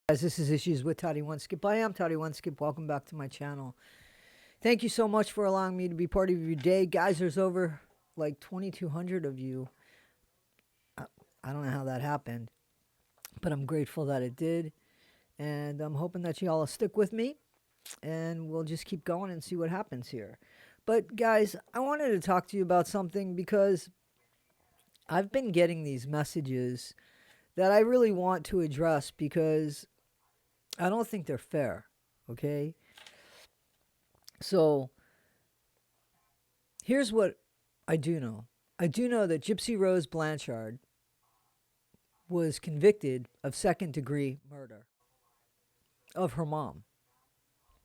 Guys, this is Issues with Toddy One Skip. I am Toddy One Skip. Welcome back to my channel. Thank you so much for allowing me to be part of your day. Guys, there's over like 2,200 of you. I don't know how that happened, but I'm grateful that it did. And I'm hoping that you all will stick with me, and we'll just keep going and see what happens here. But guys, I wanted to talk to you about something because I've been getting these messages that I really want to address because I don't think they're fair, okay? So, here's what I do know. I do know that Gypsy Rose Blanchard was convicted of second-degree murder of her mom,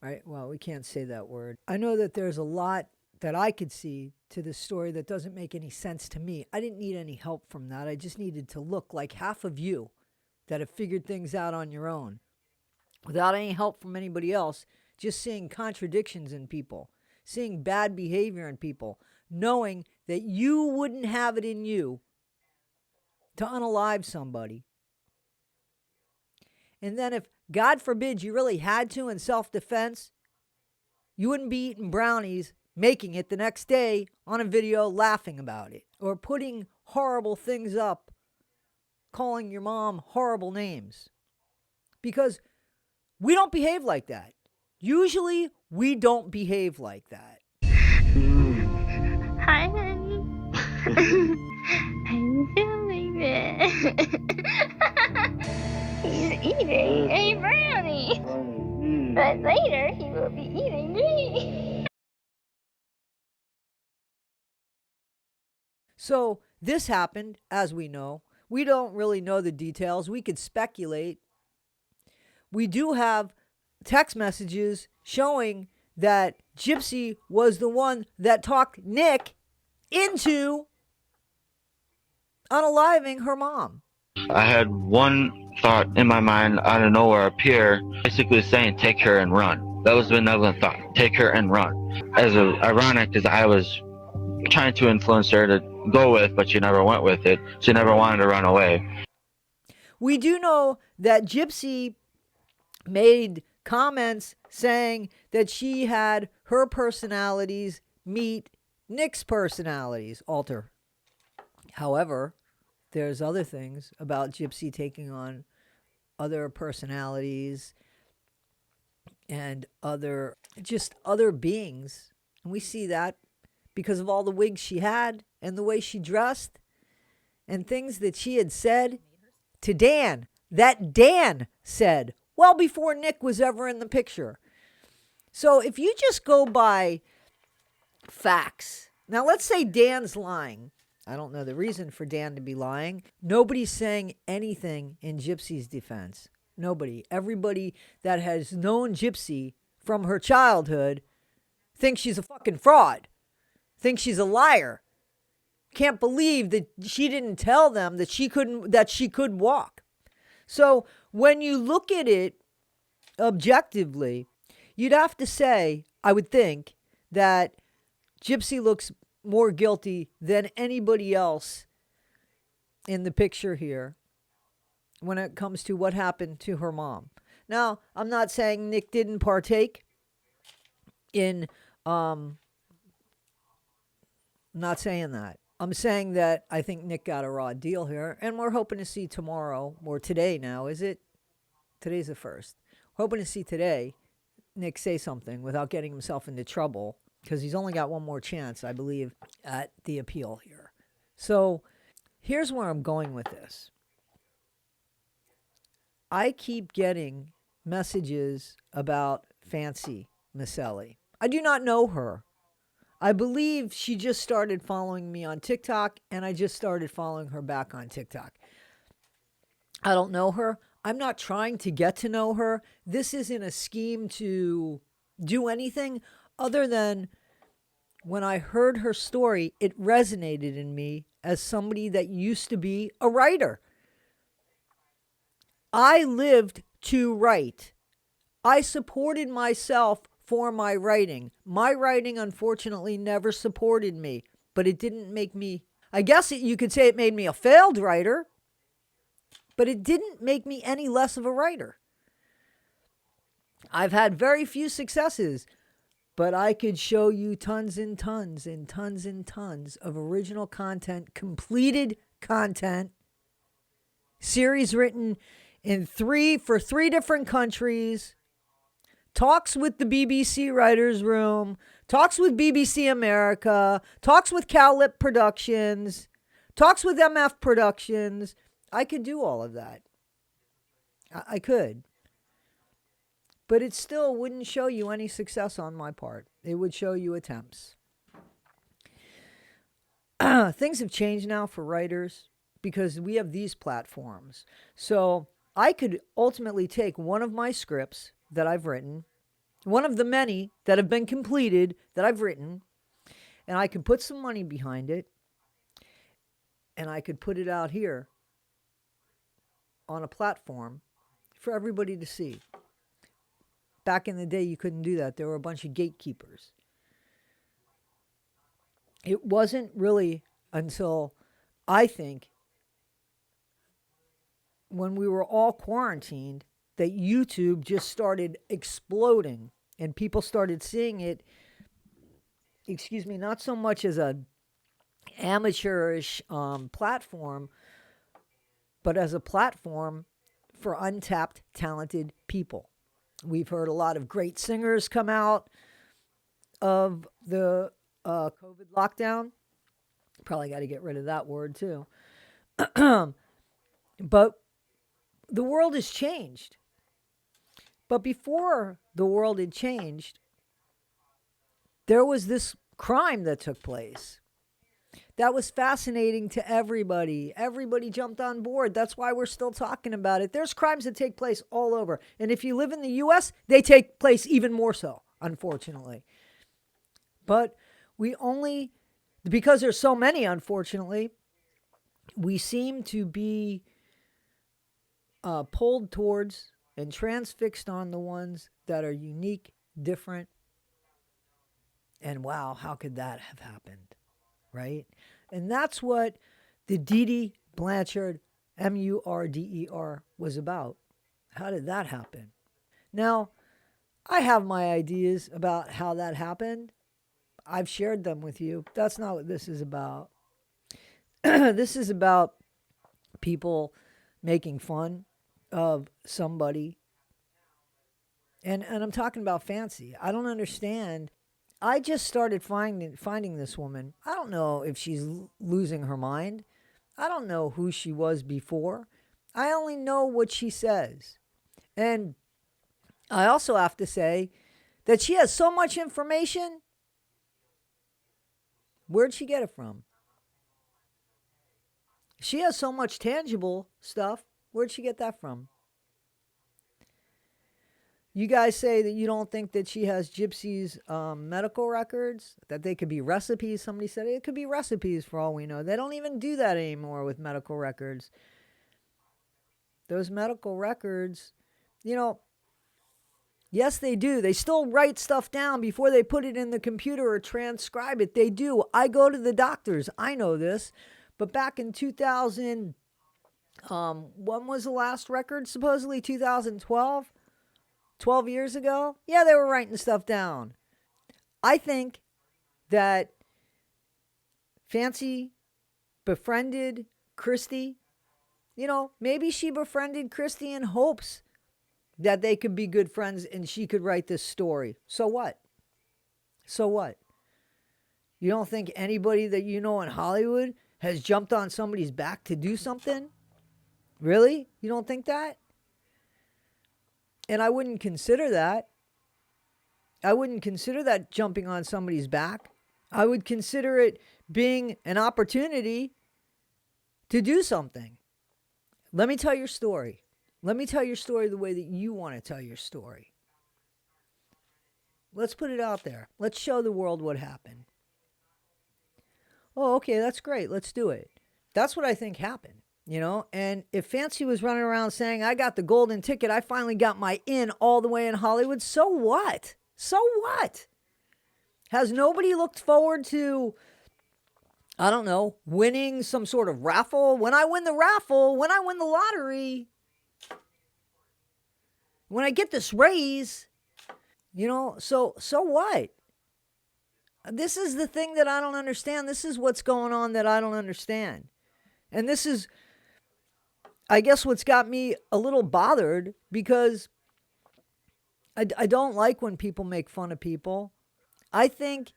right? Well, we can't say that word. I know that there's a lot that I could see to this story that doesn't make any sense to me. I didn't need any help from that. I just needed to look like half of you that have figured things out on your own without any help from anybody else, just seeing contradictions in people, seeing bad behavior in people, knowing that you wouldn't have it in you to unalive somebody. And then if, God forbid, you really had to in self-defense, you wouldn't be eating brownies, making it the next day on a video laughing about it, or putting horrible things up, calling your mom horrible names. Because we don't behave like that. Usually, we don't behave like that. Hi, honey. I'm feeling it. He's eating a brownie. But later, he will be eating me. So, this happened, as we know. We don't really know the details. We could speculate. We do have text messages showing that Gypsy was the one that talked Nick into unaliving her mom. I had one thought in my mind out of nowhere appear, basically saying, take her and run. That was the benevolent thought, take her and run. As ironic as I was trying to influence her to go with, but she never went with it. She never wanted to run away. We do know that Gypsy made comments saying that she had her personalities meet Nick's personalities, alter. However, there's other things about Gypsy taking on other personalities and other beings. And we see that because of all the wigs she had and the way she dressed and things that she had said to Dan, that Dan said well before Nick was ever in the picture. So if you just go by facts, now let's say Dan's lying. I don't know the reason for Dan to be lying. Nobody's saying anything in Gypsy's defense. Nobody. Everybody that has known Gypsy from her childhood thinks she's a fucking fraud, thinks she's a liar. Can't believe that she didn't tell them that she could walk. So when you look at it objectively, you'd have to say, I would think, that Gypsy looks more guilty than anybody else in the picture here when it comes to what happened to her mom. Now, I'm not saying Nick didn't partake in, I'm not saying that. I'm saying that I think Nick got a raw deal here, and we're hoping to see tomorrow, or today now, is it? Today's the 1st. We're hoping to see today Nick say something without getting himself into trouble, because he's only got one more chance, I believe, at the appeal here. So here's where I'm going with this. I keep getting messages about Fancy Maselli. I do not know her. I believe she just started following me on TikTok, and I just started following her back on TikTok. I don't know her. I'm not trying to get to know her. This isn't a scheme to do anything other than when I heard her story, it resonated in me as somebody that used to be a writer. I lived to write. I supported myself for my writing. My writing, unfortunately, never supported me, but it didn't make me, I guess you could say it made me a failed writer, but it didn't make me any less of a writer. I've had very few successes, but I could show you tons and tons and tons and tons of original content, completed content, series written for three different countries, talks with the BBC Writers Room, talks with BBC America, talks with Cowlip Productions, talks with MF Productions. I could do all of that. I could. But it still wouldn't show you any success on my part. It would show you attempts. Things have changed now for writers because we have these platforms. So I could ultimately take one of my scripts that I've written, one of the many that have been completed that I've written, and I could put some money behind it, and I could put it out here on a platform for everybody to see. Back in the day, you couldn't do that. There were a bunch of gatekeepers. It wasn't really until, I think, when we were all quarantined, that YouTube just started exploding and people started seeing it, not so much as a amateurish platform, but as a platform for untapped, talented people. We've heard a lot of great singers come out of the COVID lockdown. Probably got to get rid of that word too. But the world has changed. But before the world had changed, there was this crime that took place. That was fascinating to everybody. Everybody jumped on board. That's why we're still talking about it. There's crimes that take place all over. And if you live in the U.S., they take place even more so, unfortunately. But because there's so many, unfortunately, we seem to be pulled towards and transfixed on the ones that are unique, different. And wow, how could that have happened? Right? And that's what the Dee Dee Blanchard, Murder, was about. How did that happen? Now, I have my ideas about how that happened. I've shared them with you. That's not what this is about. This is about people making fun of somebody. And I'm talking about Fancy. I don't understand. I just started finding this woman. I don't know if she's losing her mind. I don't know who she was before. I only know what she says. And I also have to say that she has so much information. Where'd she get it from? She has so much tangible stuff. Where'd she get that from? You guys say that you don't think that she has Gypsy's medical records, that they could be recipes. Somebody said it could be recipes for all we know. They don't even do that anymore with medical records. Those medical records, yes, they do. They still write stuff down before they put it in the computer or transcribe it. They do. I go to the doctors. I know this. But back in 2000, when was the last record? Supposedly 2012? 12 years ago? Yeah, they were writing stuff down. I think that Fancy befriended Christy. Maybe she befriended Christy in hopes that they could be good friends and she could write this story. So what? So what? You don't think anybody that you know in Hollywood has jumped on somebody's back to do something? Really? You don't think that? And I wouldn't consider that. I wouldn't consider that jumping on somebody's back. I would consider it being an opportunity to do something. Let me tell your story. Let me tell your story the way that you want to tell your story. Let's put it out there. Let's show the world what happened. Oh, okay, that's great. Let's do it. That's what I think happened. And if Fancy was running around saying, I got the golden ticket, I finally got my in all the way in Hollywood, so what? So what? Has nobody looked forward to, I don't know, winning some sort of raffle? When I win the raffle, when I win the lottery, when I get this raise, So what? This is the thing that I don't understand. This is what's going on that I don't understand. And this is, I guess, what's got me a little bothered, because I don't like when people make fun of people. I think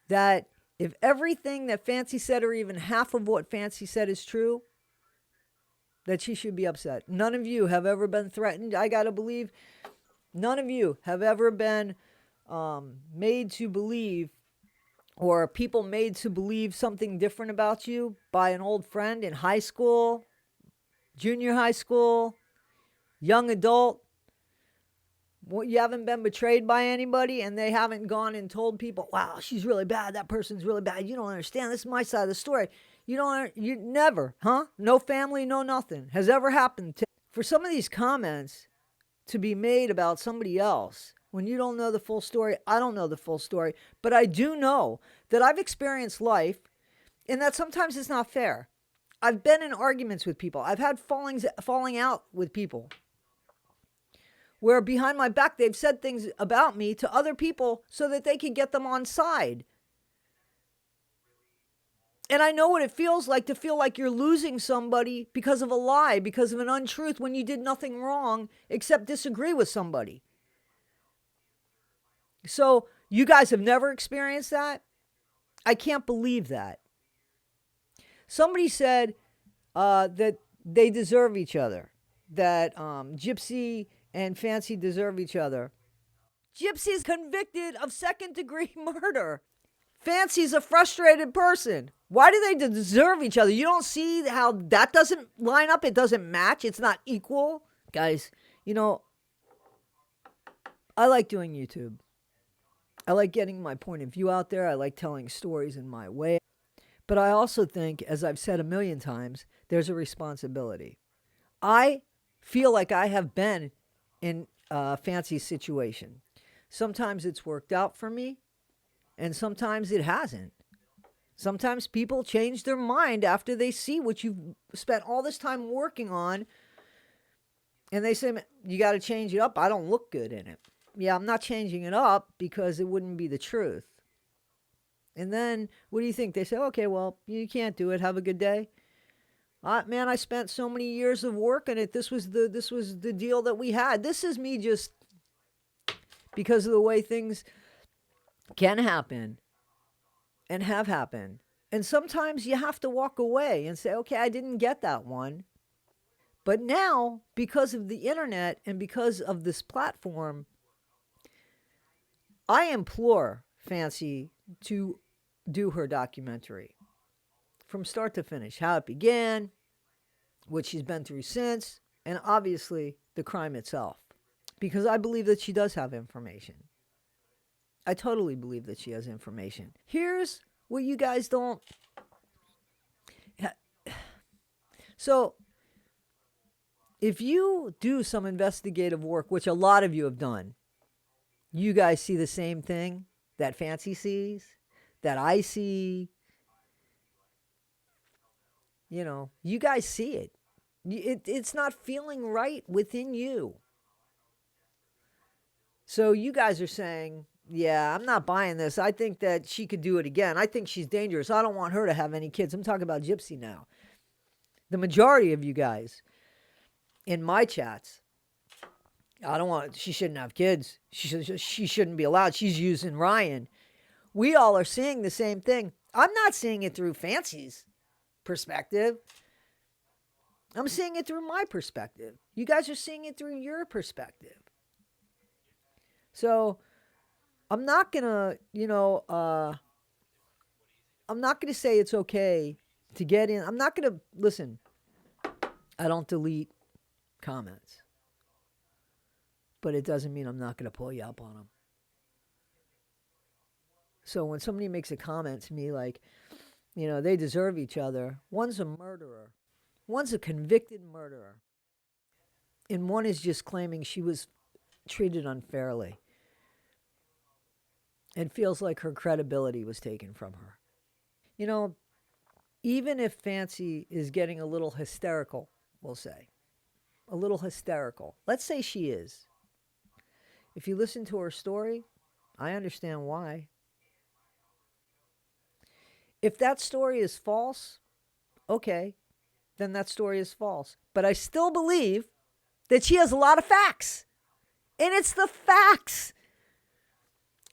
that if everything that Fancy said, or even half of what Fancy said, is true, that she should be upset. None of you have ever been threatened. I got to believe none of you have ever been made to believe, or people made to believe something different about you by an old friend in high school, junior high school, young adult. You haven't been betrayed by anybody, and they haven't gone and told people, wow, she's really bad, that person's really bad, you don't understand, this is my side of the story. You never, huh? No family, no nothing has ever happened. For some of these comments to be made about somebody else when you don't know the full story, I don't know the full story, but I do know that I've experienced life, and that sometimes it's not fair. I've been in arguments with people. I've had falling out with people, where behind my back they've said things about me to other people so that they can get them on side. And I know what it feels like to feel like you're losing somebody because of a lie, because of an untruth, when you did nothing wrong except disagree with somebody. So you guys have never experienced that? I can't believe that. Somebody said that they deserve each other, that Gypsy and Fancy deserve each other. Gypsy's convicted of second-degree murder. Fancy's a frustrated person. Why do they deserve each other? You don't see how that doesn't line up? It doesn't match. It's not equal. Guys, I like doing YouTube. I like getting my point of view out there. I like telling stories in my way. But I also think, as I've said a million times, there's a responsibility. I feel like I have been in Fancy's situation. Sometimes it's worked out for me, and sometimes it hasn't. Sometimes people change their mind after they see what you've spent all this time working on, and they say, you got to change it up. I don't look good in it. Yeah, I'm not changing it up because it wouldn't be the truth. And then, what do you think? They say, okay, well, you can't do it. Have a good day. Man, I spent so many years of work on it. This was the deal that we had. This is me just because of the way things can happen and have happened. And sometimes you have to walk away and say, okay, I didn't get that one. But now, because of the internet and because of this platform, I implore Fancy to do her documentary from start to finish. How it began, what she's been through since, and obviously the crime itself. Because I believe that she does have information. I totally believe that she has information. Here's what you guys don't... So, if you do some investigative work, which a lot of you have done, you guys see the same thing that Fancy sees, that I see. You guys see it. It's not feeling right within you. So you guys are saying, yeah, I'm not buying this. I think that she could do it again. I think she's dangerous. I don't want her to have any kids. I'm talking about Gypsy now. The majority of you guys in my chats, she shouldn't have kids. She shouldn't be allowed. She's using Ryan. We all are seeing the same thing. I'm not seeing it through Fancy's perspective. I'm seeing it through my perspective. You guys are seeing it through your perspective. So I'm not gonna, I'm not gonna say it's okay to get in. I'm not gonna listen. I don't delete comments, but it doesn't mean I'm not gonna pull you up on them. So when somebody makes a comment to me like, they deserve each other, one's a murderer, one's a convicted murderer, and one is just claiming she was treated unfairly and feels like her credibility was taken from her. Even if Fancy is getting a little hysterical, we'll say, a little hysterical. Let's say she is. If you listen to her story, I understand why. If that story is false, okay, then that story is false. But I still believe that she has a lot of facts. And it's the facts.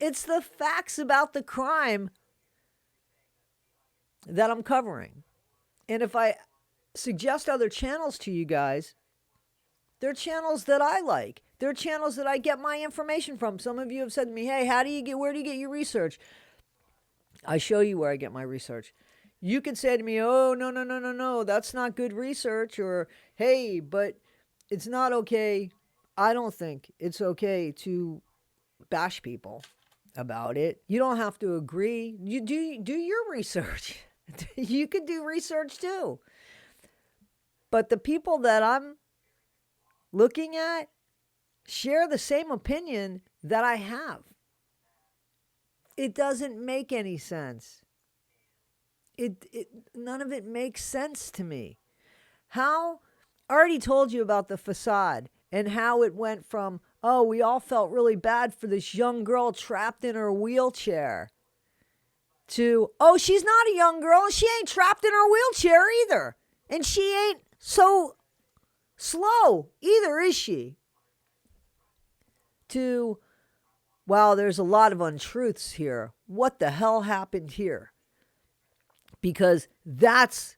It's the facts about the crime that I'm covering. And if I suggest other channels to you guys, they're channels that I like. They're channels that I get my information from. Some of you have said to me, hey, where do you get your research? I show you where I get my research. You could say to me, oh, no, that's not good research. Or, hey, but it's not okay. I don't think it's okay to bash people about it. You don't have to agree. You do your research. You could do research too. But the people that I'm looking at share the same opinion that I have. It doesn't make any sense. None of it makes sense to me. How? I already told you about the facade and how it went from, oh, we all felt really bad for this young girl trapped in her wheelchair, to, oh, she's not a young girl and she ain't trapped in her wheelchair either. And she ain't so slow either, is she? To, wow, there's a lot of untruths here. What the hell happened here? Because that's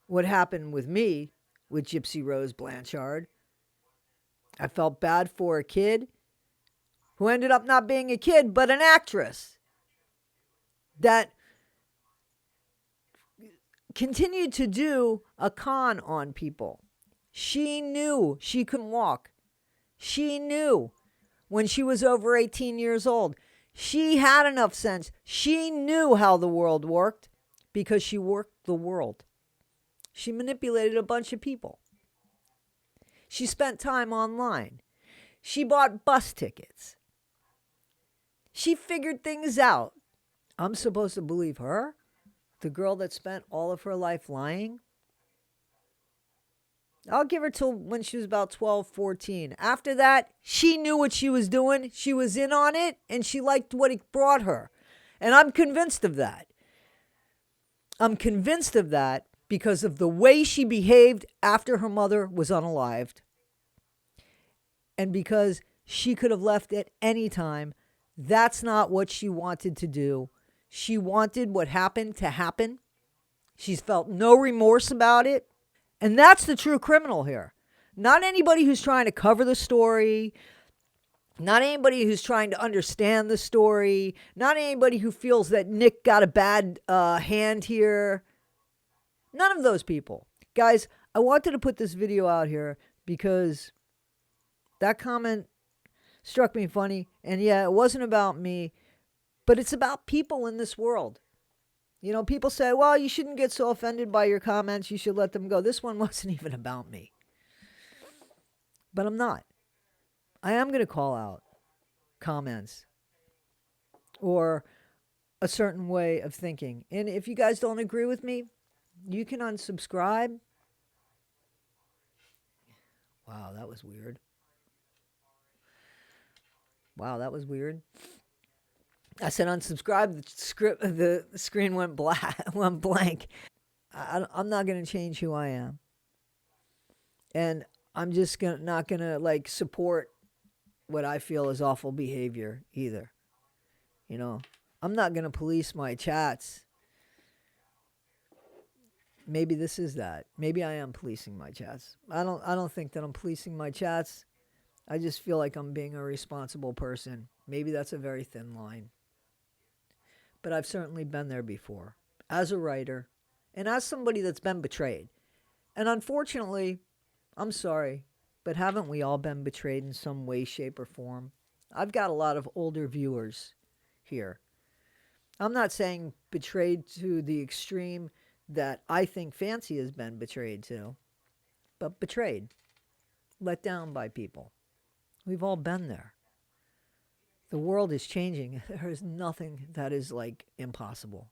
what happened with me with Gypsy Rose Blanchard. I felt bad for a kid who ended up not being a kid, but an actress that continued to do a con on people. She knew she couldn't walk. She knew when she was over 18 years old. She had enough sense. She knew how the world worked because she worked the world. She manipulated a bunch of people. She spent time online. She bought bus tickets. She figured things out. I'm supposed to believe her? The girl that spent all of her life lying? I'll give her till when she was about 12, 14. After that, she knew what she was doing. She was in on it, and she liked what it brought her. And I'm convinced of that. I'm convinced of that because of the way she behaved after her mother was unalived. And because she could have left at any time. That's not what she wanted to do. She wanted what happened to happen. She's felt no remorse about it. And that's the true criminal here. Not anybody who's trying to cover the story. Not anybody who's trying to understand the story. Not anybody who feels that Nick got a bad hand here. None of those people. Guys, I wanted to put this video out here because that comment struck me funny. And yeah, it wasn't about me, but it's about people in this world. You know, people say, well, you shouldn't get so offended by your comments. You should let them go. This one wasn't even about me. But I'm not. I am going to call out comments or a certain way of thinking. And if you guys don't agree with me, you can unsubscribe. Wow, that was weird. Wow, that was weird. I said unsubscribe. The screen went blank. I'm not going to change who I am, and I'm just not going to like support what I feel is awful behavior either. You know, I'm not going to police my chats. Maybe this is that. Maybe I am policing my chats. I don't think that I'm policing my chats. I just feel like I'm being a responsible person. Maybe that's a very thin line. But I've certainly been there before. As a writer, and as somebody that's been betrayed. And unfortunately, I'm sorry, but haven't we all been betrayed in some way, shape, or form? I've got a lot of older viewers here. I'm not saying betrayed to the extreme that I think Fancy has been betrayed to, but betrayed, let down by people. We've all been there. The world is changing. There is nothing that is like impossible.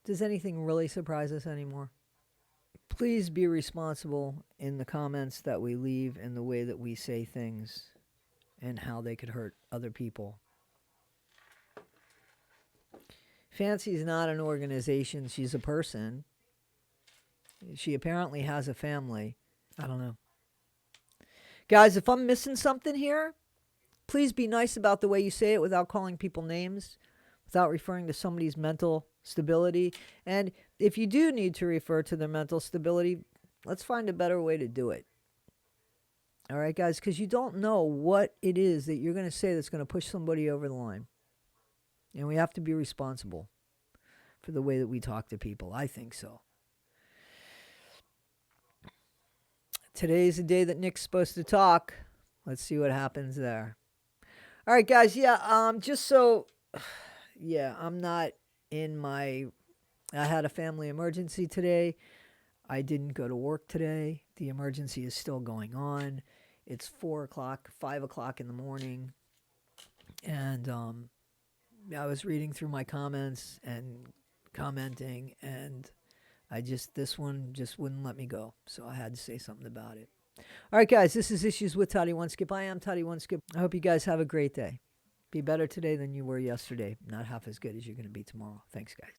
Does anything really surprise us anymore? Please be responsible in the comments that we leave and the way that we say things. and how they could hurt other people. Fancy's not an organization. She's a person. She apparently has a family. I don't know. Guys, if I'm missing something here, please be nice about the way you say it without calling people names, without referring to somebody's mental stability. And if you do need to refer to their mental stability, let's find a better way to do it. All right, guys, because you don't know what it is that you're going to say that's going to push somebody over the line. And we have to be responsible for the way that we talk to people. I think so. Today's the day that Nick's supposed to talk. Let's see what happens there. All right, guys. Yeah, just so, yeah, I'm not in my, I had a family emergency today. I didn't go to work today. The emergency is still going on. It's 4 o'clock, 5 o'clock in the morning. And I was reading through my comments and commenting, and this one just wouldn't let me go. So I had to say something about it. All right, guys, this is Issues with Toddy One Skip. I am Toddy One Skip. I hope you guys have a great day. Be better today than you were yesterday. Not half as good as you're going to be tomorrow. Thanks, guys.